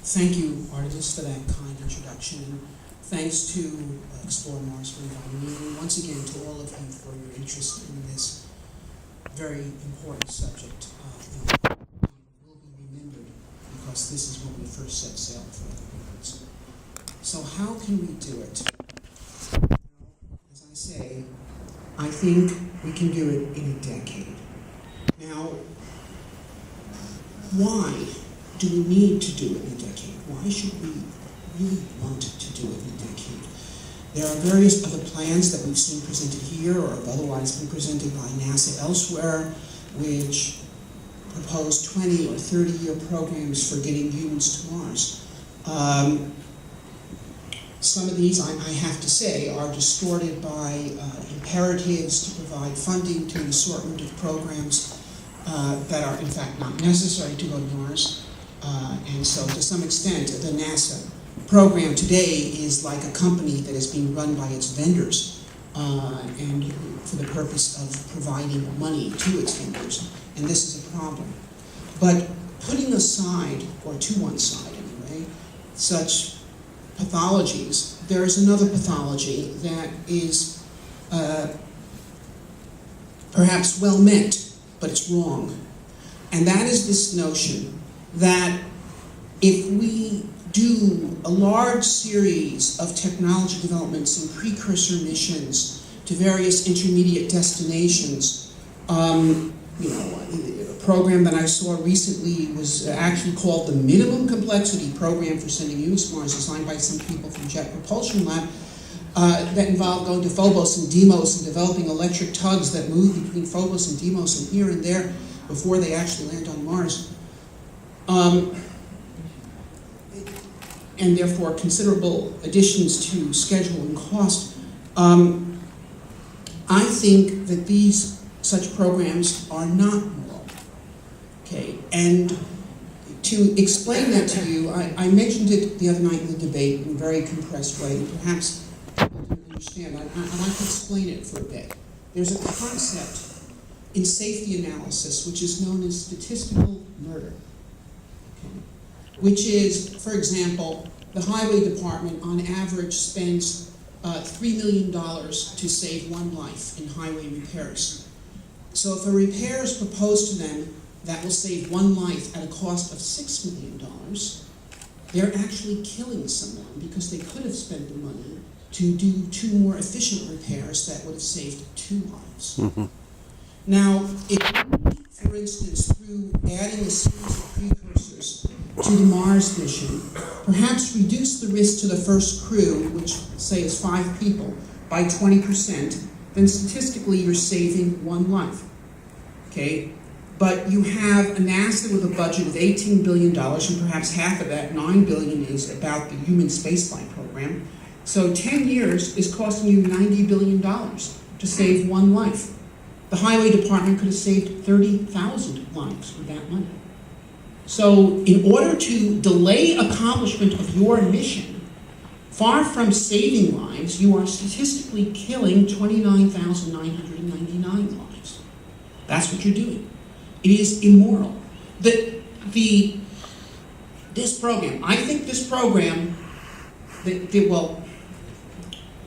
Thank you, Artemis, for that kind introduction, and thanks to Explore Mars for inviting me, and once again to all of you for your interest in this very important subject. Will be remembered because this is when we first set sail for the worlds. So how can we do it? As I say, I think we can do it in a decade. Now, why do we need to do it in a decade? Why should we really want to do it in a decade? There are various other plans that we've seen presented here or have otherwise been presented by NASA elsewhere, which propose 20 or 30-year programs for getting humans to Mars. Some of these, I have to say, are distorted by imperatives to provide funding to an assortment of programs that are in fact not necessary to go to Mars. And so to some extent, the NASA program today is like a company that is being run by its vendors and for the purpose of providing money to its vendors. And this is a problem. But putting aside, or to one side anyway, such pathologies, there is another pathology that is perhaps well meant, but it's wrong. And that is this notion that if we do a large series of technology developments and precursor missions to various intermediate destinations, a program that I saw recently was actually called the Minimum Complexity Program for Sending Humans to Mars, designed by some people from Jet Propulsion Lab, that involved going to Phobos and Deimos and developing electric tugs that move between Phobos and Deimos and here and there before they actually land on Mars. And therefore considerable additions to schedule and cost. I think that such programs are not moral. Okay, and to explain that to you, I mentioned it the other night in the debate in a very compressed way, and perhaps people can understand. I'd like to explain it for a bit. There's a concept in safety analysis which is known as statistical murder. Which is, for example, the highway department on average spends $3 million to save one life in highway repairs. So if a repair is proposed to them that will save one life at a cost of $6 million, they're actually killing someone because they could have spent the money to do two more efficient repairs that would have saved two lives. Mm-hmm. Now, if we, for instance, through adding a series of precursors to the Mars mission, perhaps reduce the risk to the first crew, which say is 5 people, by 20%, then statistically you're saving one life. Okay? But you have a NASA with a budget of $18 billion, and perhaps half of that, $9 billion, is about the human spaceflight program. So 10 years is costing you $90 billion to save one life. The highway department could have saved 30,000 lives with that money. So in order to delay accomplishment of your mission, far from saving lives, you are statistically killing 29,999 lives. That's what you're doing. It is immoral. This program, I think this program,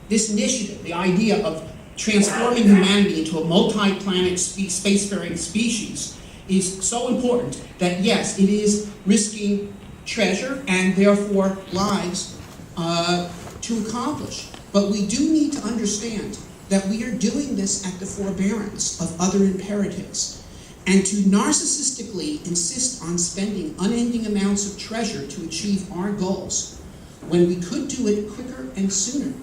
this initiative, the idea of transforming humanity into a multi-planet spacefaring species is so important that yes, it is risking treasure and therefore lives to accomplish. But we do need to understand that we are doing this at the forbearance of other imperatives. And to narcissistically insist on spending unending amounts of treasure to achieve our goals, when we could do it quicker and sooner,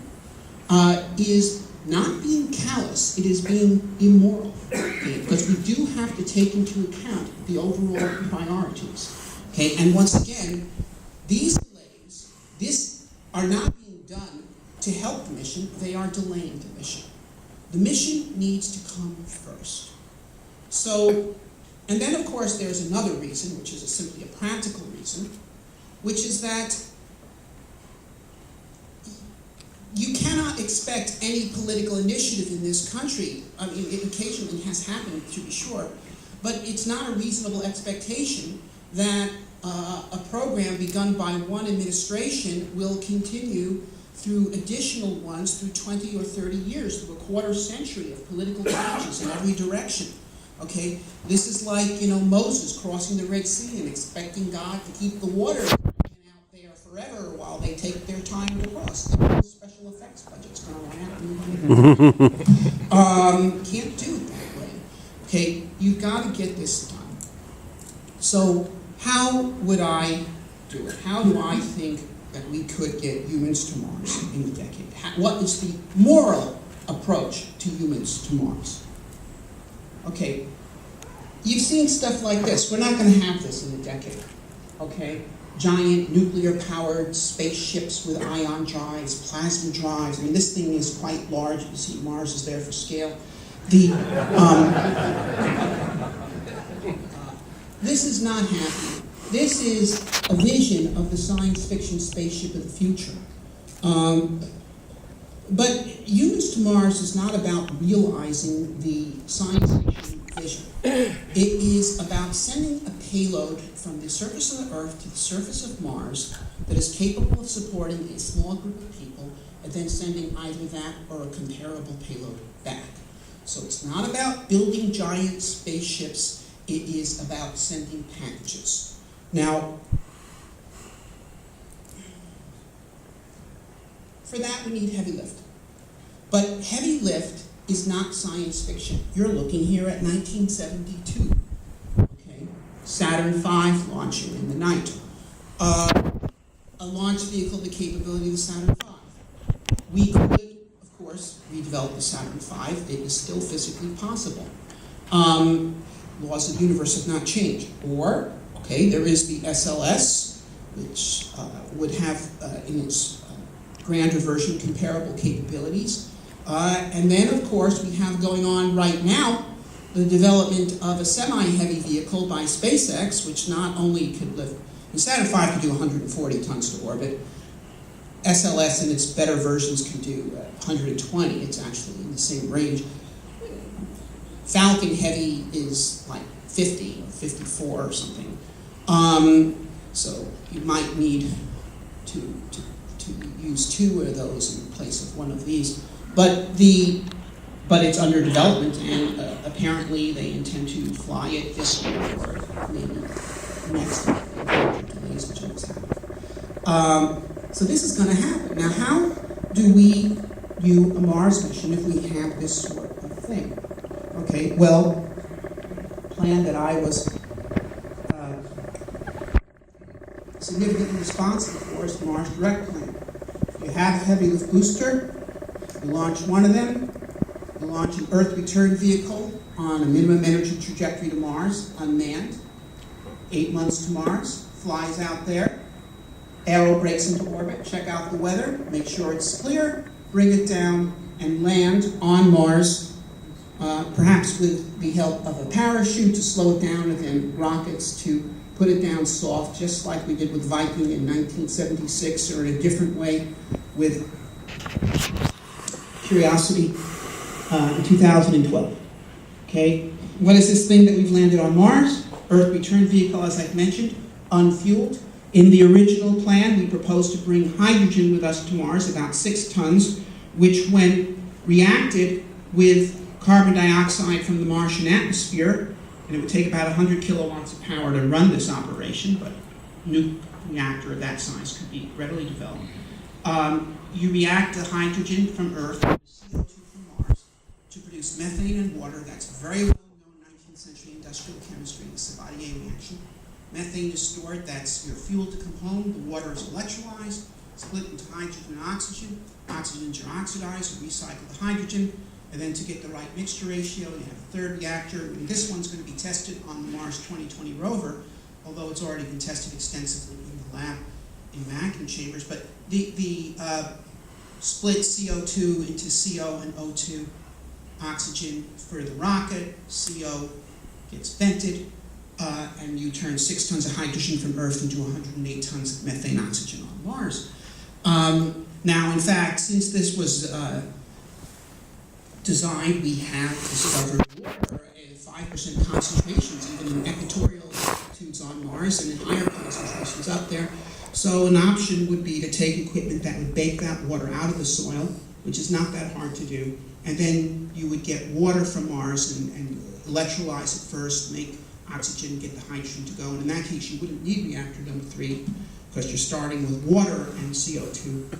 is not being callous, it is being immoral. Okay? Because we do have to take into account the overall priorities. Okay? And once again, these delays, are not being done to help the mission, they are delaying the mission. The mission needs to come first. So, and then of course there's another reason, which is simply a practical reason, which is that you cannot expect any political initiative in this country. I mean, it occasionally has happened, to be sure, but it's not a reasonable expectation that a program begun by one administration will continue through additional ones through 20 or 30 years, through a quarter century of political changes in every direction. Okay, this is like, Moses crossing the Red Sea and expecting God to keep the water out there forever while they take their time to cross. The special effects budget's going to run out. Can't do it that way. Okay, you've got to get this done. So how would I do it? How do I think that we could get humans to Mars in the decade? What is the moral approach to humans to Mars? Okay, you've seen stuff like this. We're not going to have this in a decade. Okay, giant nuclear-powered spaceships with ion drives, plasma drives. I mean, this thing is quite large. You see, Mars is there for scale. This is not happening. This is a vision of the science fiction spaceship of the future. But Humans to Mars is not about realizing the science fiction vision. It is about sending a payload from the surface of the Earth to the surface of Mars that is capable of supporting a small group of people, and then sending either that or a comparable payload back. So it's not about building giant spaceships. It is about sending packages. Now, for that we need heavy lift. But heavy lift is not science fiction. You're looking here at 1972. Okay? Saturn V launching in the night. A launch vehicle, the capability of the Saturn V. We could, of course, redevelop the Saturn V. It is still physically possible. Laws of the universe have not changed. Or, okay, there is the SLS, which would have in its grander version comparable capabilities. And then, of course, we have going on right now the development of a semi-heavy vehicle by SpaceX, which not only could lift, the Saturn V could do 140 tons to orbit. SLS in its better versions can do 120. It's actually in the same range. Falcon Heavy is like 50 or 54 or something. So you might need to use two of those in place of one of these. But it's under development, and apparently they intend to fly it this year or maybe next year. Delays which always happen. So this is going to happen. Now, how do we do a Mars mission if we have this sort of thing? Okay, well, plan that I was significantly responsible for is the Mars Direct plan. You have a heavy lift booster. You launch one of them. You launch an Earth return vehicle on a minimum energy trajectory to Mars, unmanned. 8 months to Mars, flies out there. Aero breaks into orbit, check out the weather, make sure it's clear, bring it down, and land on Mars, perhaps with the help of a parachute to slow it down, and then rockets to put it down soft, just like we did with Viking in 1976, or in a different way with Curiosity in 2012. Okay, what is this thing that we've landed on Mars? Earth return vehicle, as I've mentioned, unfueled. In the original plan, we proposed to bring hydrogen with us to Mars, about 6 tons, which when reacted with carbon dioxide from the Martian atmosphere, and it would take about 100 kilowatts of power to run this operation, but a new reactor of that size could be readily developed. You react the hydrogen from Earth with CO2 from Mars to produce methane and water. That's very well-known 19th century industrial chemistry, the Sabatier reaction. Methane is stored, that's your fuel to come home. The water is electrolyzed, split into hydrogen and oxygen. Oxygens are oxidized, you recycle the hydrogen, and then to get the right mixture ratio, you have a third reactor. And this one's going to be tested on the Mars 2020 rover, although it's already been tested extensively in the lab in vacuum chambers. But the split CO2 into CO and O2, oxygen for the rocket, CO gets vented, and you turn 6 tons of hydrogen from Earth into 108 tons of methane oxygen on Mars. Now, in fact, since this was designed, we have discovered water at 5% concentrations, even in equatorial latitudes. altitudes on Mars and in higher concentrations up there. So an option would be to take equipment that would bake that water out of the soil, which is not that hard to do, and then you would get water from Mars and electrolyze it first, make oxygen, get the hydrogen to go. And in that case, you wouldn't need reactor number 3 because you're starting with water and CO2.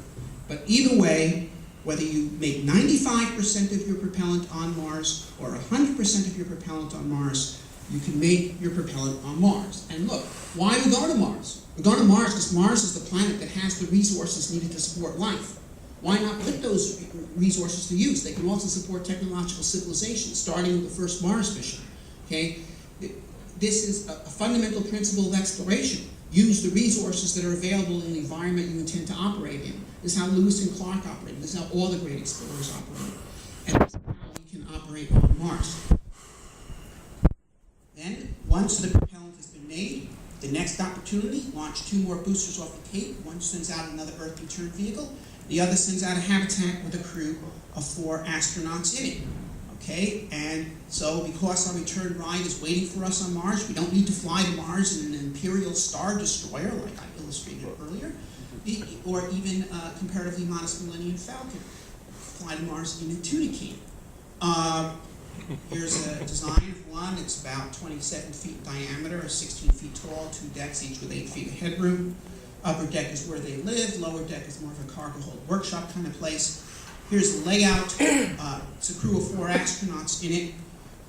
But either way, whether you make 95% of your propellant on Mars or 100% of your propellant on Mars, you can make your propellant on Mars. And look, why are we going to Mars? We're going to Mars because Mars is the planet that has the resources needed to support life. Why not put those resources to use? They can also support technological civilization, starting with the first Mars mission. Okay? This is a fundamental principle of exploration. Use the resources that are available in the environment you intend to operate in. This is how Lewis and Clark operated. This is how all the great explorers operated. And this is how we can operate on Mars. Then, once the propellant has been made, the next opportunity, launch 2 more boosters off the Cape. One sends out another Earth return vehicle. The other sends out a habitat with a crew of 4 astronauts in it. Okay, and so because our return ride is waiting for us on Mars, we don't need to fly to Mars in an Imperial Star Destroyer, like I illustrated earlier, or even a comparatively modest Millennium Falcon. Fly to Mars in a tuna can. Here's a design of one. It's about 27 feet in diameter, 16 feet tall, 2 decks, each with 8 feet of headroom. Upper deck is where they live. Lower deck is more of a cargo hold workshop kind of place. Here's the layout. It's a crew of 4 astronauts in it.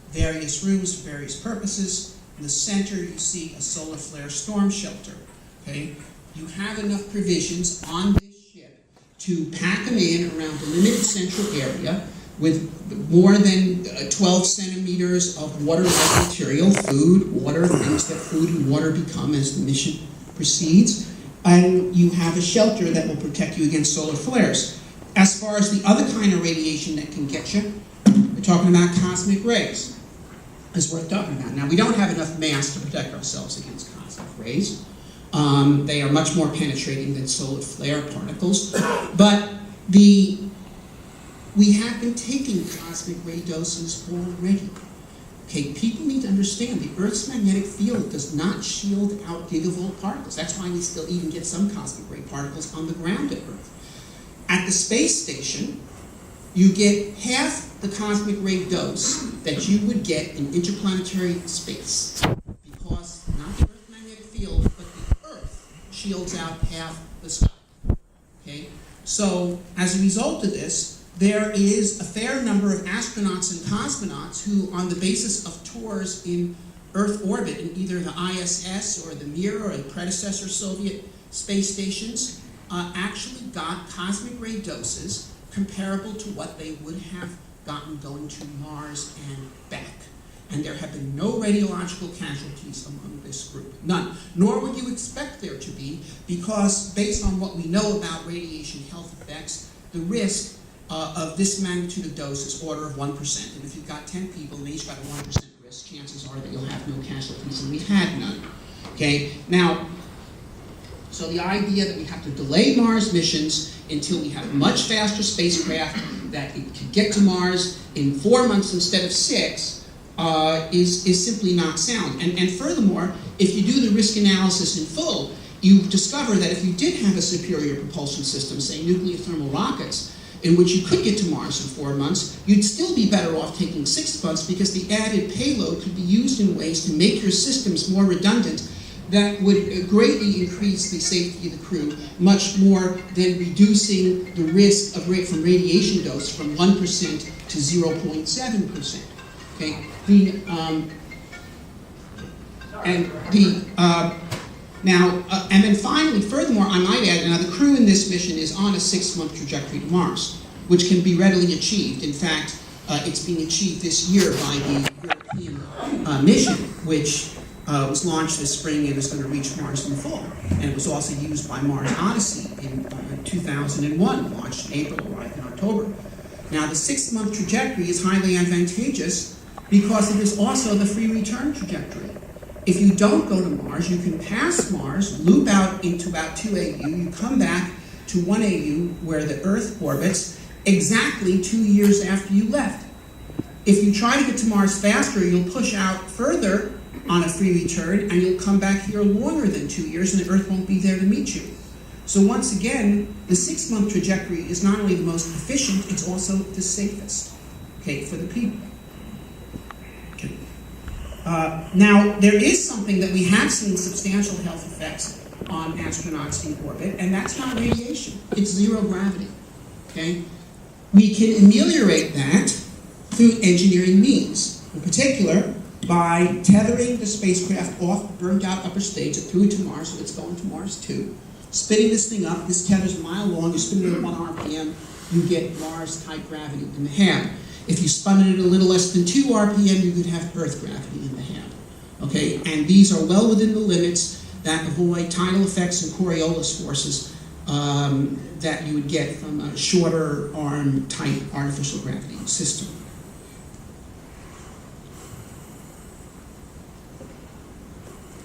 Various rooms for various purposes. In the center, you see a solar flare storm shelter. Okay, you have enough provisions on this ship to pack them in around the limited central area with more than 12 centimeters of water-like material, food, water, things that food and water become as the mission proceeds. And you have a shelter that will protect you against solar flares. As far as the other kind of radiation that can get you, we're talking about cosmic rays. It's worth talking about. Now, we don't have enough mass to protect ourselves against cosmic rays. They are much more penetrating than solar flare particles. But we have been taking cosmic ray doses already. Okay, people need to understand the Earth's magnetic field does not shield out gigavolt particles. That's why we still even get some cosmic ray particles on the ground at Earth. At the space station, you get half the cosmic ray dose that you would get in interplanetary space. Because not the Earth's magnetic field, but the Earth shields out half the sky. Okay? So, as a result of this, there is a fair number of astronauts and cosmonauts who, on the basis of tours in Earth orbit, in either the ISS or the Mir or the predecessor Soviet space stations, actually got cosmic ray doses comparable to what they would have gotten going to Mars and back. And there have been no radiological casualties among this group. None. Nor would you expect there to be, because based on what we know about radiation health effects, the risk of this magnitude of dose is order of 1%. And if you've got 10 people and they each got a 1% risk, chances are that you'll have no casualties, and we've had none. Okay? Now, so the idea that we have to delay Mars missions until we have much faster spacecraft that it can get to Mars in 4 months instead of 6 is simply not sound. And furthermore, if you do the risk analysis in full, you discover that if you did have a superior propulsion system, say nuclear thermal rockets, in which you could get to Mars in 4 months, you'd still be better off taking 6 months because the added payload could be used in ways to make your systems more redundant that would greatly increase the safety of the crew, much more than reducing the risk of from radiation dose from 1% to 0.7%. Okay, and then finally, furthermore, I might add, now the crew in this mission is on a 6-month trajectory to Mars, which can be readily achieved. In fact, it's being achieved this year by the European mission, which was launched this spring and is going to reach Mars in the fall. And it was also used by Mars Odyssey in 2001, launched in April, arrived in October. Now, the 6-month trajectory is highly advantageous because it is also the free return trajectory. If you don't go to Mars, you can pass Mars, loop out into about 2 AU, you come back to 1 AU where the Earth orbits exactly 2 years after you left. If you try to get to Mars faster, you'll push out further on a free return, and you'll come back here longer than 2 years, and the Earth won't be there to meet you. So once again, the 6-month trajectory is not only the most efficient, it's also the safest, okay, for the people. Okay. Now, there is something that we have seen substantial health effects on astronauts in orbit, and that's not radiation. It's zero gravity, okay? We can ameliorate that through engineering means, in particular, by tethering the spacecraft off the burnt-out upper stage through to Mars, so it's going to Mars too. Spinning this thing up, this tether's a mile long, you spin it at 1 RPM, you get Mars-type gravity in the ham. If you spun it at a little less than 2 RPM, you could have Earth gravity in the ham. Okay, and these are well within the limits that avoid tidal effects and Coriolis forces that you would get from a shorter arm-type artificial gravity system.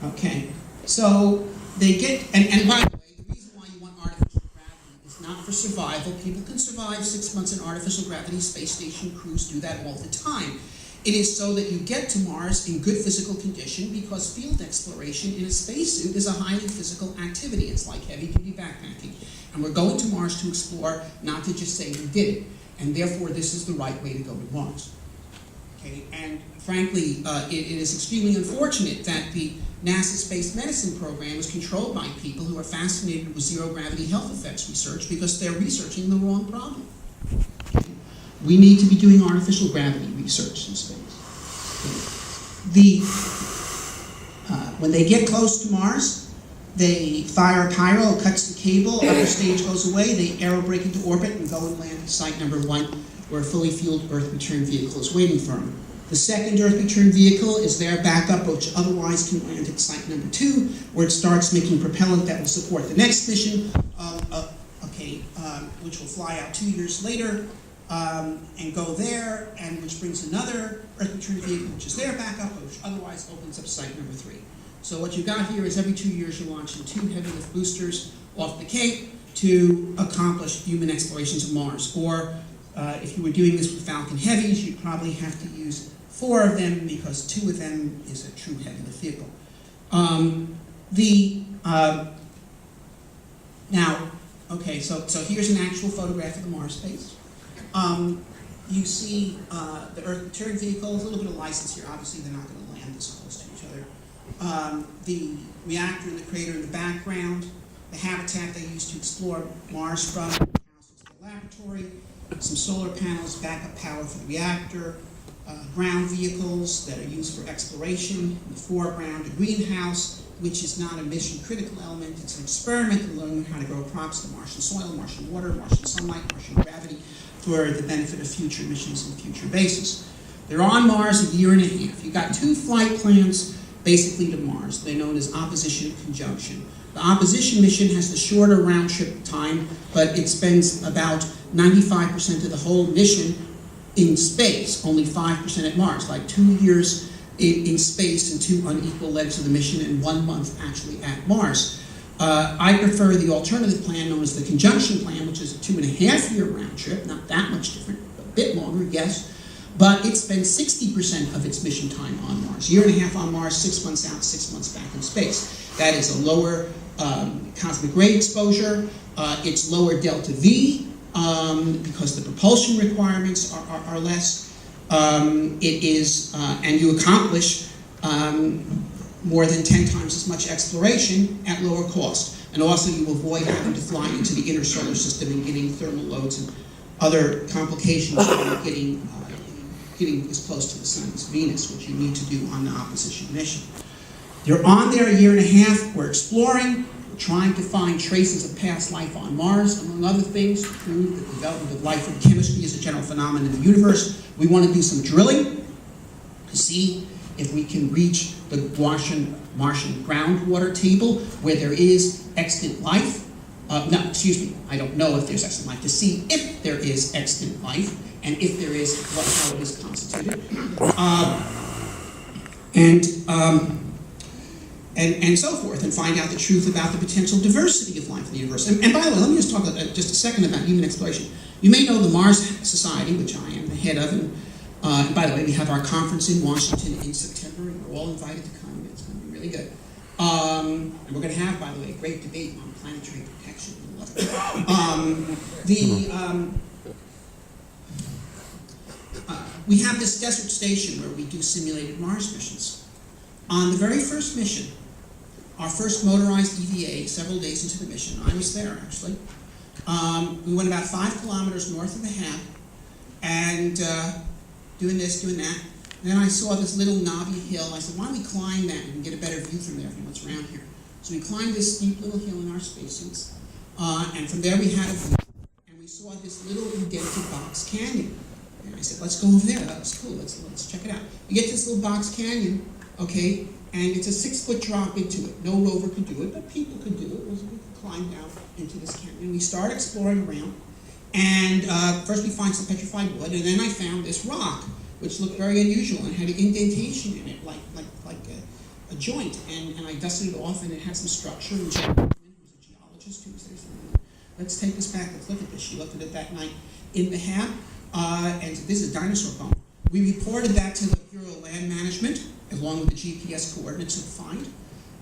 Okay, so they get, and by the way, the reason why you want artificial gravity is not for survival. People can survive 6 months in artificial gravity. Space station crews do that all the time. It is so that you get to Mars in good physical condition, because field exploration in a spacesuit is a highly physical activity. It's like heavy-duty backpacking. And we're going to Mars to explore, not to just say we did it. And therefore, this is the right way to go to Mars. Okay, and frankly, it is extremely unfortunate that the NASA Space Medicine program is controlled by people who are fascinated with zero-gravity health effects research, because they're researching the wrong problem. Okay? We need to be doing artificial gravity research in space. Okay. When they get close to Mars, they fire a pyro, cuts the cable, upper stage goes away, they aerobrake into orbit and go and land at site number 1, where a fully fueled Earth return vehicle is waiting for them. The second Earth return vehicle is their backup, which otherwise can land at site number 2, where it starts making propellant that will support the next mission, which will fly out 2 years later, and go there, and which brings another Earth return vehicle, which is their backup, which otherwise opens up site number 3. So what you've got here is every 2 years you're launching 2 heavy lift boosters off the Cape to accomplish human explorations of Mars. Or if you were doing this with Falcon Heavies, you'd probably have to use 4 of them, because 2 of them is a true heavy lift vehicle. So here's an actual photograph of the Mars base. You see the Earth return vehicles, a little bit of license here. Obviously, they're not going to land this close to each other. The reactor in the crater in the background, the habitat they used to explore Mars from, the laboratory, some solar panels, backup power for the reactor, ground vehicles that are used for exploration. In the foreground, a greenhouse, which is not a mission-critical element. It's an experiment to learn how to grow crops, the Martian soil, Martian water, Martian sunlight, Martian gravity, for the benefit of future missions and future bases. They're on Mars a year and a half. You've got 2 flight plans basically to Mars. They're known as opposition and conjunction. The opposition mission has the shorter round-trip time, but it spends about 95% of the whole mission in space, only 5% at Mars, like 2 years in space and 2 unequal legs of the mission, and 1 month actually at Mars. I prefer the alternative plan known as the conjunction plan, which is a 2.5-year round trip, not that much different, a bit longer, yes, but it spends 60% of its mission time on Mars. 1.5 years on Mars, 6 months out, 6 months back in space. That is a lower cosmic ray exposure. It's lower delta V because the propulsion requirements are less. And you accomplish more than 10 times as much exploration at lower cost. And also you avoid having to fly into the inner solar system and getting thermal loads and other complications from getting as close to the sun as Venus, which you need to do on the opposition mission. They're on there a year and a half. We're exploring. We're trying to find traces of past life on Mars, among other things, to prove the development of life and chemistry is a general phenomenon in the universe. We want to do some drilling to see if we can reach the Martian groundwater table where there is extant life. I don't know if there's extant life. To see if there is extant life, and if there is, how it is constituted. And so forth, and find out the truth about the potential diversity of life in the universe. And by the way, let me just talk just a second about human exploration. You may know the Mars Society, which I am the head of, and by the way, we have our conference in Washington in September, and we're all invited to come. really good. And we're going to have, by the way, a great debate on planetary protection. We have this desert station where we do simulated Mars missions. On the very first mission, our first motorized EVA, several days into the mission, I was there actually, we went about 5 kilometers north of the Hab, and doing this, doing that. And then I saw this little knobby hill. I said, why don't we climb that and get a better view from there from what's around here? So we climbed this steep little hill in our spacesuits, and from there we had a view, and we saw this little indented box canyon. And I said, let's go over there. That was cool. Let's check it out. You get this little box canyon, okay, and it's a 6-foot drop into it. No rover could do it, but people could do it. We could climb down into this canyon. We start exploring around, and first we find some petrified wood, and then I found this rock, which looked very unusual and had an indentation in it, like a joint. And I dusted it off, and it had some structure. And Jen was a geologist who was there. So let's take this back. Let's look at this. She looked at it that night in the Hab, and this is a dinosaur bone. We reported that to the Bureau of Land Management, along with the GPS coordinates of the find.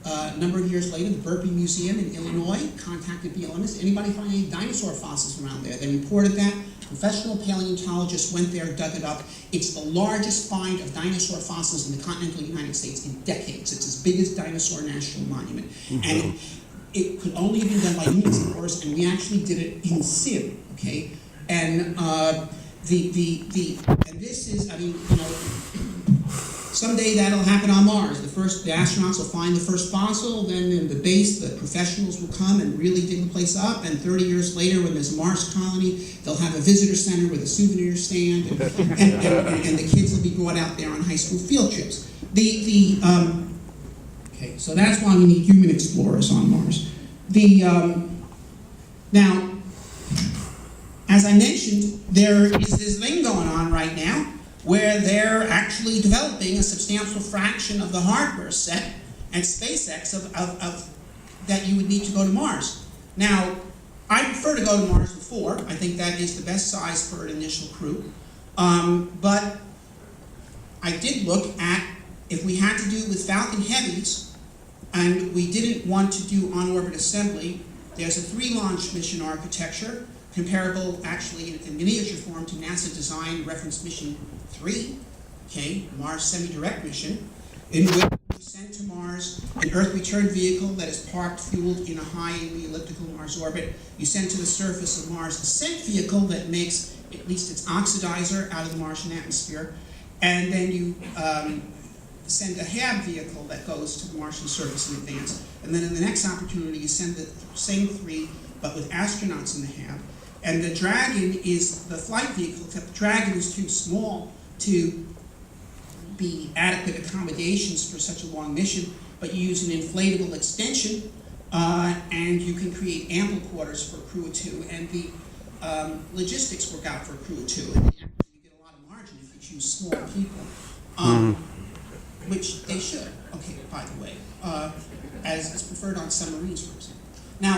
A number of years later, the Berkeley Museum in Illinois contacted BLMs. Anybody find any dinosaur fossils around there? They reported that. Professional paleontologists went there, dug it up. It's the largest find of dinosaur fossils in the continental United States in decades. It's as big as Dinosaur National Monument. And it could only have been done by human explorers, and we actually did it in sim, okay? And and this is, I mean, you know, someday that'll happen on Mars. The astronauts will find the first fossil, then in the base, the professionals will come and really dig the place up, and 30 years later, when there's a Mars colony, they'll have a visitor center with a souvenir stand, and the kids will be brought out there on high school field trips. Okay, so that's why we need human explorers on Mars. Now, as I mentioned, there is this thing going on right now where they're actually developing a substantial fraction of the hardware set at SpaceX of that you would need to go to Mars. Now, I prefer to go to Mars before. I think that is the best size for an initial crew. But I did look at if we had to do with Falcon Heavies and we didn't want to do on-orbit assembly, there's a 3-launch mission architecture, comparable actually in miniature form to NASA-designed reference mission 3, okay, Mars semi-direct mission, in which you send to Mars an Earth return vehicle that is parked, fueled in a highly elliptical Mars orbit. You send to the surface of Mars a scent vehicle that makes at least its oxidizer out of the Martian atmosphere, and then you send a HAB vehicle that goes to the Martian surface in advance. And then in the next opportunity, you send the same 3, but with astronauts in the HAB. And the Dragon is the flight vehicle, except the Dragon is too small to be adequate accommodations for such a long mission, but you use an inflatable extension, and you can create ample quarters for a crew of 2, and the logistics work out for a crew of 2, and you get a lot of margin if you choose small people, which they should, okay, by the way, as preferred on submarines, for example. Now,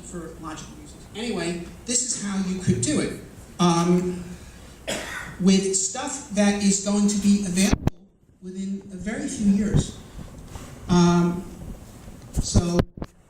for logical reasons. Anyway, this is how you could do it. With stuff that is going to be available within a very few years. So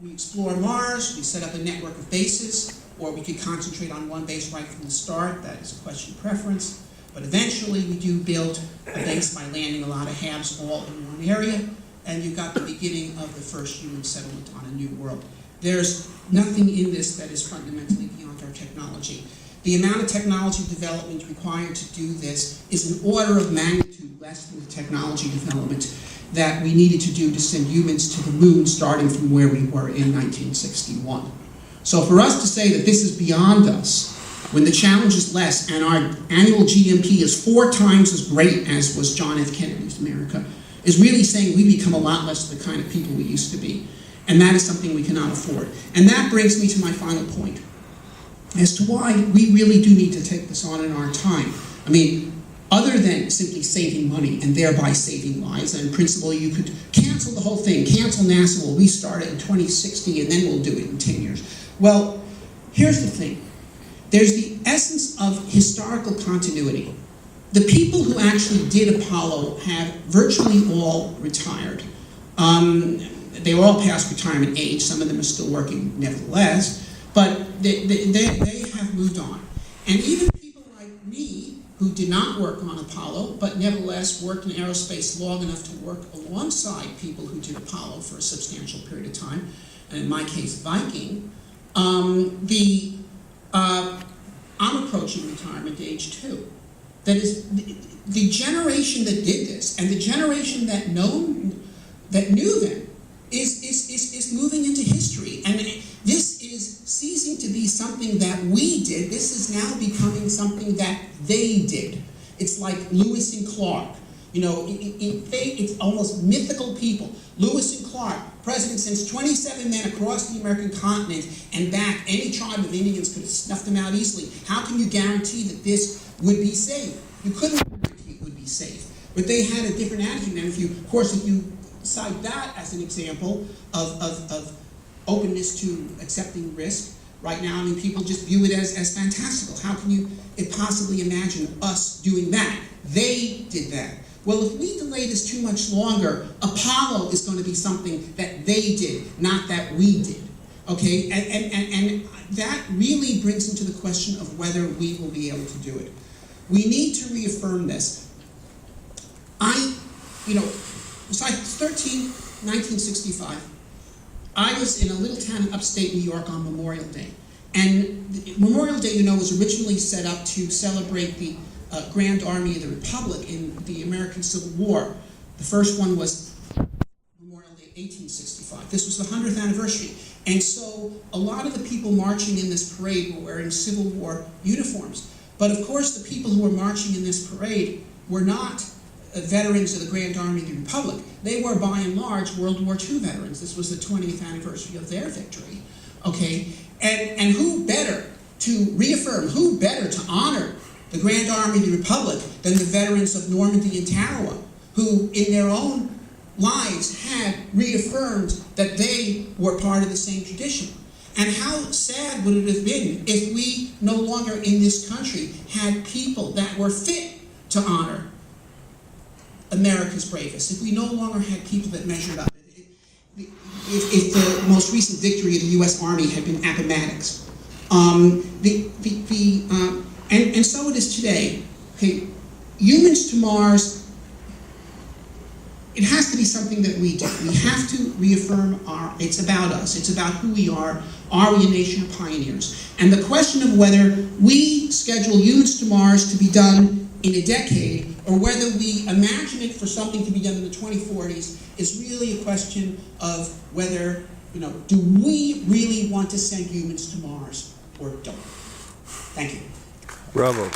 we explore Mars, we set up a network of bases, or we could concentrate on one base right from the start. That is a question of preference. But eventually we do build a base by landing a lot of HABs all in one area, and you've got the beginning of the first human settlement on a new world. There's nothing in this that is fundamentally beyond our technology. The amount of technology development required to do this is an order of magnitude less than the technology development that we needed to do to send humans to the moon starting from where we were in 1961. So for us to say that this is beyond us, when the challenge is less and our annual GMP is 4 times as great as was John F. Kennedy's America, is really saying we become a lot less the kind of people we used to be. And that is something we cannot afford. And that brings me to my final point as to why we really do need to take this on in our time. I mean, other than simply saving money and thereby saving lives, and in principle you could cancel the whole thing, cancel NASA, we'll restart it in 2060 and then we'll do it in 10 years. Well, here's the thing. There's the essence of historical continuity. The people who actually did Apollo have virtually all retired. They were all past retirement age. Some of them are still working nevertheless, but they have moved on. And even people like me, who did not work on Apollo, but nevertheless worked in aerospace long enough to work alongside people who did Apollo for a substantial period of time, and in my case, Viking, I'm approaching retirement age too. That is, the generation that did this, and the generation that knew them, is moving into history. And this is ceasing to be something that we did. This is now becoming something that they did. It's like Lewis and Clark. You know, it's almost mythical people. Lewis and Clark, presidents since 27 men across the American continent and back. Any tribe of Indians could have snuffed them out easily. How can you guarantee that this would be safe? You couldn't guarantee it would be safe. But they had a different attitude. And if you cite that as an example of openness to accepting risk, right now, I mean, people just view it as fantastical. How can you possibly imagine us doing that? They did that. Well, if we delay this too much longer, Apollo is going to be something that they did, not that we did. Okay? And that really brings into the question of whether we will be able to do it. We need to reaffirm this. So I was 13, 1965. I was in a little town in upstate New York on Memorial Day. And Memorial Day, you know, was originally set up to celebrate the Grand Army of the Republic in the American Civil War. The first one was Memorial Day 1865. This was the 100th anniversary. And so a lot of the people marching in this parade were wearing Civil War uniforms. But of course, the people who were marching in this parade were not veterans of the Grand Army of the Republic. They were, by and large, World War II veterans. This was the 20th anniversary of their victory. Okay? And who better to reaffirm, who better to honor the Grand Army of the Republic than the veterans of Normandy and Tarawa, who in their own lives had reaffirmed that they were part of the same tradition. And how sad would it have been if we no longer in this country had people that were fit to honor America's bravest, if we no longer had people that measured up, if the most recent victory of the U.S. Army had been Appomattox. And so it is today. Okay, humans to Mars, it has to be something that we do. We have to reaffirm it's about us. It's about who we are. Are we a nation of pioneers? And the question of whether we schedule humans to Mars to be done in a decade, or whether we imagine it for something to be done in the 2040s, is really a question of whether, do we really want to send humans to Mars or don't? Thank you. Bravo.